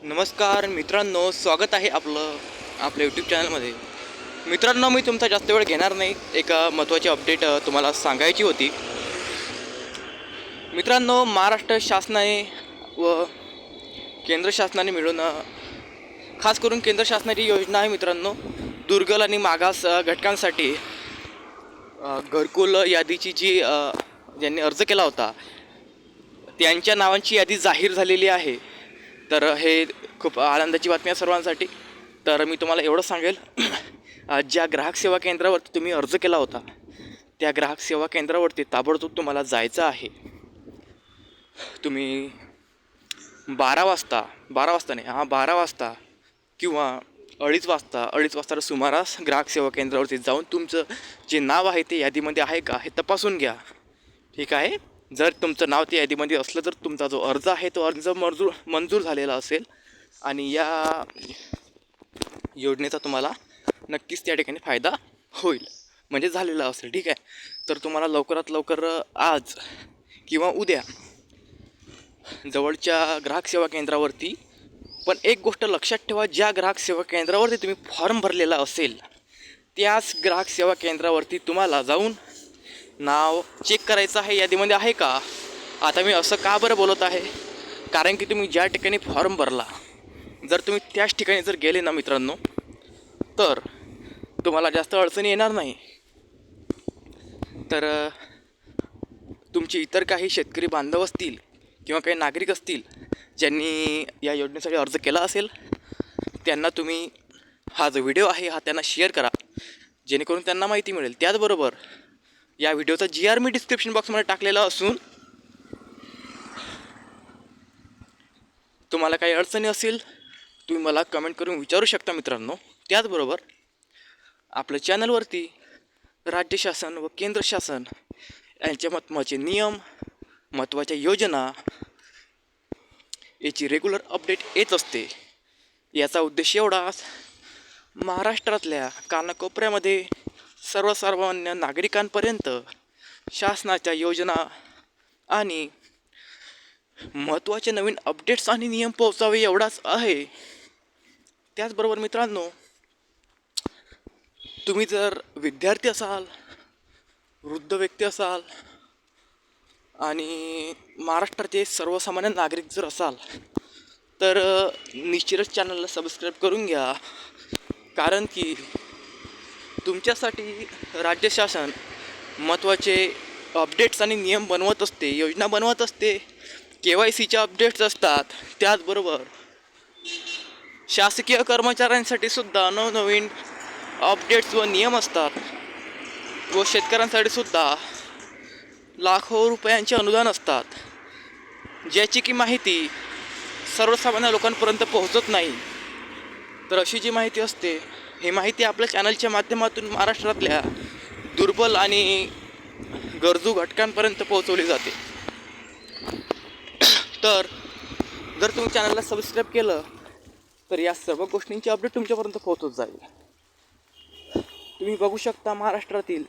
नमस्कार मित्रांनो, स्वागत आहे आपल्या यूट्यूब चॅनलमध्ये. मित्रांनो, मी तुमचा जास्त वेळ घेणार नाही. एक महत्त्वाची अपडेट तुम्हाला सांगायची होती. मित्रांनो, महाराष्ट्र शासनाने व केंद्र शासनाने मिळून खास करून केंद्र शासनाची योजना आहे मित्रांनो, दुर्बल आणि मागास घटकांसाठी घरकुल यादीची जी ज्यांनी अर्ज केला होता त्यांच्या नावांची यादी जाहीर झालेली आहे. तर हे खूप आनंदाची बातमी आहे सर्वांसाठी. तर मी तुम्हाला एवढं सांगेल, ज्या ग्राहक सेवा केंद्रावरती तुम्ही अर्ज केला होता त्या ग्राहक सेवा केंद्रावरती ताबडतोब तुम्हाला जायचं आहे. तुम्ही 12 वाजता किंवा अडीच वाजता सुमारास ग्राहक सेवा केंद्रावरती जाऊन तुमचं जे नाव आहे ते यादीमध्ये आहे का हे तपासून घ्या. ठीक आहे. जर तुमचं नाव त्या यादीमध्ये असलं तर तुमचा जो अर्ज आहे तो अर्ज मंजूर झालेला असेल आणि या योजनेचा तुम्हाला नक्कीच त्या ठिकाणी फायदा होईल, म्हणजे झालेला असेल. ठीक आहे. तर तुम्हाला लवकरात लवकर आज किंवा उद्या जवळच्या ग्राहक सेवा केंद्रावरती, पण एक गोष्ट लक्षात ठेवा, ज्या ग्राहक सेवा केंद्रावरती तुम्ही फॉर्म भरलेला असेल त्याच ग्राहक सेवा केंद्रावरती तुम्हाला जाऊन नाव चेक करायचं आहे, यादीमध्ये आहे का. आता मी असं का बरं बोलत आहे, कारण की तुम्ही ज्या ठिकाणी फॉर्म भरला जर तुम्ही त्याच ठिकाणी जर गेले ना मित्रांनो, तर तुम्हाला जास्त अडचणी येणार नाही. तर तुमचे इतर काही शेतकरी बांधव असतील किंवा काही नागरिक असतील ज्यांनी या योजनेसाठी अर्ज केला असेल, त्यांना तुम्ही हा जो व्हिडिओ आहे हा त्यांना शेअर करा, जेणेकरून त्यांना माहिती मिळेल. त्याचबरोबर या व्हिडिओचा GR मी डिस्क्रिप्शन बॉक्समध्ये टाकलेला असून तुम्हाला काही अडचणी असेल तुम्ही मला कमेंट करून विचारू शकता मित्रांनो. त्याचबरोबर आपल्या चॅनलवरती राज्य शासन व केंद्र शासन यांचे महत्त्वाचे नियम, महत्त्वाच्या योजना याची रेग्युलर अपडेट येत असते. याचा उद्देश एवढाच, महाराष्ट्रातल्या कानाकोपऱ्यामध्ये सर्वसामान्य नागरिकांपर्यंत शासनाच्या योजना आणि महत्त्वाचे नवीन अपडेट्स आणि नियम पोहोचावे एवढाच आहे. त्याचबरोबर मित्रांनो, तुम्ही जर विद्यार्थी असाल, वृद्ध व्यक्ती असाल आणि महाराष्ट्राचे सर्वसामान्य नागरिक जर असाल तर निश्चितच चॅनलला सबस्क्राईब करून घ्या, कारण की तुमच्यासाठी राज्य शासन महत्त्वाचे अपडेट्स आणि नियम बनवत असते, योजना बनवत असते, KYCच्या अपडेट्स असतात. त्याचबरोबर शासकीय कर्मचाऱ्यांसाठी सुद्धा नवनवीन अपडेट्स व नियम असतात व शेतकऱ्यांसाठी सुद्धा लाखो रुपयांचे अनुदान असतात, ज्याची की माहिती सर्वसामान्य लोकांपर्यंत पोहोचत नाही. तर अशी जी माहिती असते ही माहिती आपल्या चॅनलच्या माध्यमातून महाराष्ट्रातल्या दुर्बल आणि गरजू घटकांपर्यंत पोहोचवली जाते. तर जर तुम्ही चॅनलला सबस्क्राईब केलं तर या सर्व गोष्टींची अपडेट तुमच्यापर्यंत पोहोचत जाईल. तुम्ही बघू शकता, महाराष्ट्रातील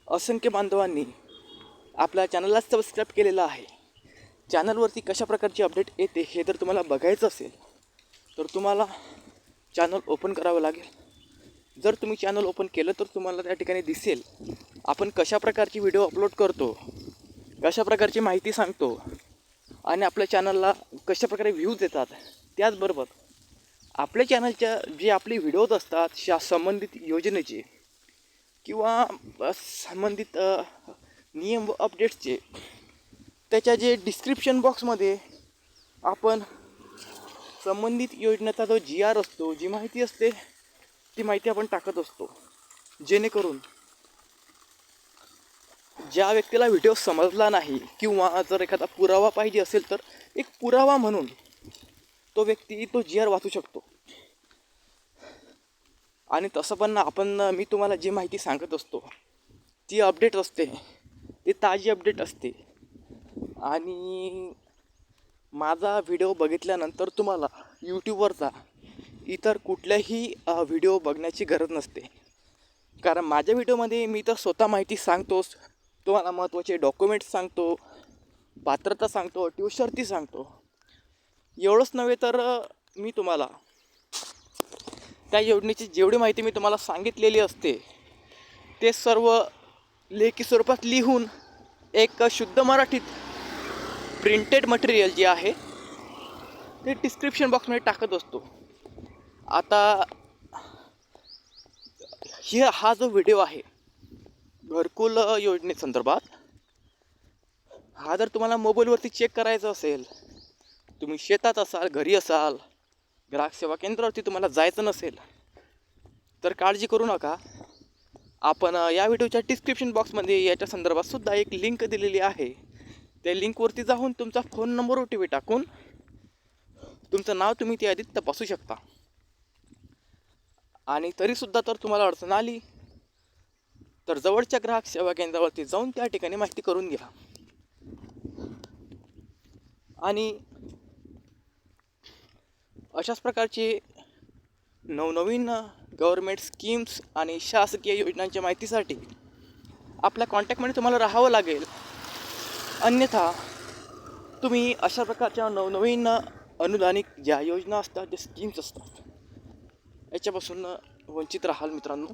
असंख्य बांधवांनी आपल्या चॅनलला सबस्क्राईब केलेलं आहे. चॅनलवरती कशा प्रकारची अपडेट येते हे जर तुम्हाला बघायचं असेल तर तुम्हाला चॅनल ओपन करावं लागेल. जर तुम्ही चॅनल ओपन केलं तर तुम्हाला त्या ठिकाणी दिसेल आपण कशा प्रकारची व्हिडिओ अपलोड करतो, कशा प्रकारची माहिती सांगतो आणि आपल्या चॅनलला कशा प्रकारे व्ह्यूज येतात. त्याचबरोबर आपल्या चॅनलच्या जे आपले व्हिडिओज असतात संबंधित योजनेचे किंवा संबंधित नियम व अपडेट्सचे, त्याच्या जे डिस्क्रिप्शन बॉक्समध्ये आपण संबंधित योजनेचा जो GR असतो, जी माहिती असते ती माहिती आपण टाकत असतो, जेणेकरून ज्या व्यक्तीला व्हिडिओ समजला नाही किंवा जर एखादा पुरावा पाहिजे असेल तर एक पुरावा म्हणून तो व्यक्ती तो GR वाचू शकतो. आणि तसं पण मी तुम्हाला जी माहिती सांगत असतो ती अपडेट असते, ती ताजी अपडेट असते. आणि माझा व्हिडिओ बघितल्यानंतर तुम्हाला यूट्यूबवरचा इतर कुठल्याही व्हिडिओ बघण्याची गरज नसते, कारण माझ्या व्हिडिओमध्ये मी तर स्वतः माहिती सांगतोच, तुम्हाला महत्त्वाचे डॉक्युमेंट्स सांगतो, पात्रता सांगतो, अटी व शर्ती सांगतो. एवढंच नव्हे तर मी तुम्हाला त्या योजनेची जेवढी माहिती मी तुम्हाला सांगितलेली असते ते सर्व लेखी स्वरूपात लिहून एक शुद्ध मराठीत प्रिंटेड मटेरियल जे आहे ते डिस्क्रिप्शन बॉक्समध्ये टाकत असतो. आता हा जो व्हिडिओ आहे घरकुल योजनेसंदर्भात, हा जर तुम्हाला मोबाईलवरती चेक करायचा असेल, तुम्ही शेतात असाल, घरी असाल, ग्राहक सेवा केंद्रावरती तुम्हाला जायचं नसेल, तर काळजी करू नका. आपण या व्हिडिओच्या डिस्क्रिप्शन बॉक्समध्ये याच्या संदर्भात सुद्धा एक लिंक दिलेली आहे. त्या लिंकवरती जाऊन तुमचा फोन नंबर OTP टाकून तुमचं नाव तुम्ही त्या यादीत तपासू शकता. आणि तरीसुद्धा तर तुम्हाला अडचण आली तर जवळच्या ग्राहक सेवा केंद्रावरती जाऊन त्या ठिकाणी माहिती करून घ्या. आणि अशाच प्रकारचे नवनवीन गव्हर्मेंट स्कीम्स आणि शासकीय योजनांच्या माहितीसाठी आपल्या कॉन्टॅक्टमध्ये तुम्हाला राहावं लागेल. अन्यथा तुम्ही अशा प्रकारच्या नवनवीन अनुदानित ज्या योजना असतात, ज्या स्कीम्स असतात, याच्यापासून वंचित राहाल मित्रांनो.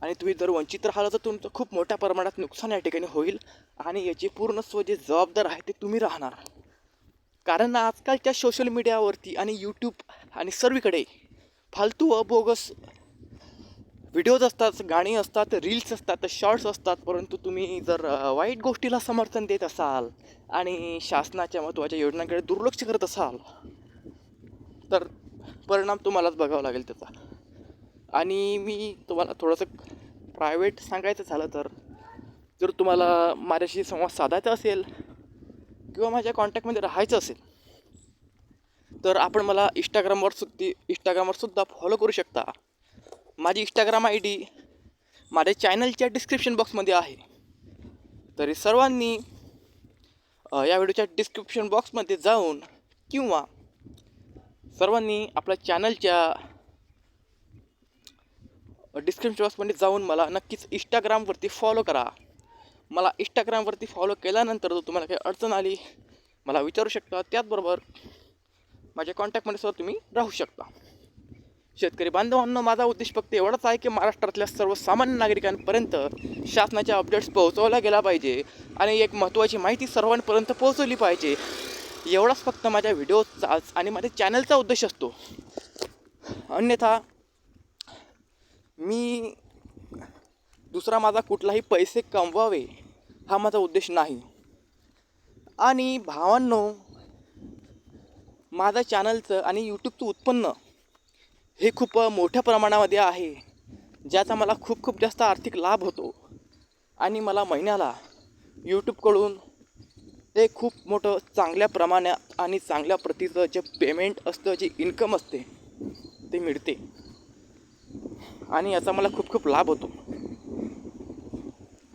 आणि तुम्ही जर वंचित राहाल तर तुमचं खूप मोठ्या प्रमाणात नुकसान या ठिकाणी होईल आणि याची पूर्णस्व जे जबाबदार आहे ते तुम्ही राहणार. कारण आजकालच्या सोशल मीडियावरती आणि यूट्यूब आणि सर्वीकडे फालतू व बोगस व्हिडिओज असतात, गाणी असतात, रील्स असतात, शॉर्ट्स असतात. परंतु तुम्ही जर वाईट गोष्टीला समर्थन देत असाल आणि शासनाच्या महत्त्वाच्या योजनांकडे दुर्लक्ष करत असाल तर परिणाम तुम्हालाच बघावा लागेल त्याचा. आणि मी तुम्हाला थोडंसं प्रायव्हेट सांगायचं झालं तर, जर तुम्हाला माझ्याशी संवाद साधायचा असेल किंवा माझ्या कॉन्टॅक्टमध्ये राहायचं असेल तर आपण मला इंस्टाग्रामवर सुद्धा फॉलो करू शकता. माझी इंस्टाग्राम ID माझ्या चॅनलच्या डिस्क्रिप्शन बॉक्समध्ये आहे. तरी सर्वांनी या व्हिडिओच्या डिस्क्रिप्शन बॉक्समध्ये जाऊन किंवा सर्वांनी आपल्या चॅनलच्या डिस्क्रिप्शन बॉक्समध्ये जाऊन मला नक्कीच इंस्टाग्रामवरती फॉलो करा. मला इंस्टाग्रामवरती फॉलो केल्यानंतर जर तुम्हाला काही अडचण आली मला विचारू शकता. त्याचबरोबर माझ्या कॉन्टॅक्टमध्ये सुद्धा तुम्ही राहू शकता. शेतकरी बांधवांनो, माझा उद्देश फक्त एवढाच आहे की महाराष्ट्रातल्या सर्वसामान्य नागरिकांपर्यंत शासनाच्या अपडेट्स पोहोचवल्या गेला पाहिजे आणि एक महत्त्वाची माहिती सर्वांपर्यंत पोहोचवली पाहिजे. एवढाच फक्त माझ्या व्हिडिओचा आणि माझ्या चॅनलचा उद्देश असतो. अन्यथा मी दुसरा माझा कुठलाही पैसे कमवावे हा माझा उद्देश नाही. आणि भावांनो, माझा चॅनलचं आणि यूट्यूबचं उत्पन्न हे खूप मोठ्या प्रमाणामध्ये आहे, ज्याचा मला खूप जास्त आर्थिक लाभ होतो. आणि मला महिन्याला यूट्यूबकडून ते खूप मोठं चांगल्या प्रमाणात आणि चांगल्या प्रतीचं जे पेमेंट असतं, जे इन्कम असते ते मिळते. आणि याचा मला खूप लाभ होतो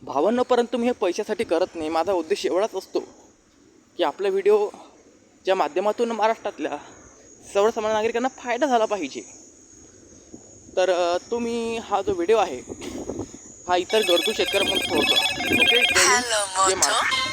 भावांनो. परंतु मी हे पैशासाठी करत नाही. माझा उद्देश एवढाच असतो की आपला व्हिडिओच्या माध्यमातून महाराष्ट्रातल्या सर्वसामान्य नागरिकांना फायदा झाला पाहिजे. तर तुम्ही हा जो व्हिडिओ आहे हा इतर गरजू शेतकऱ्यांपर्यंत पोहोचवा. ओके, जय हिंद, जय महाराष्ट्र.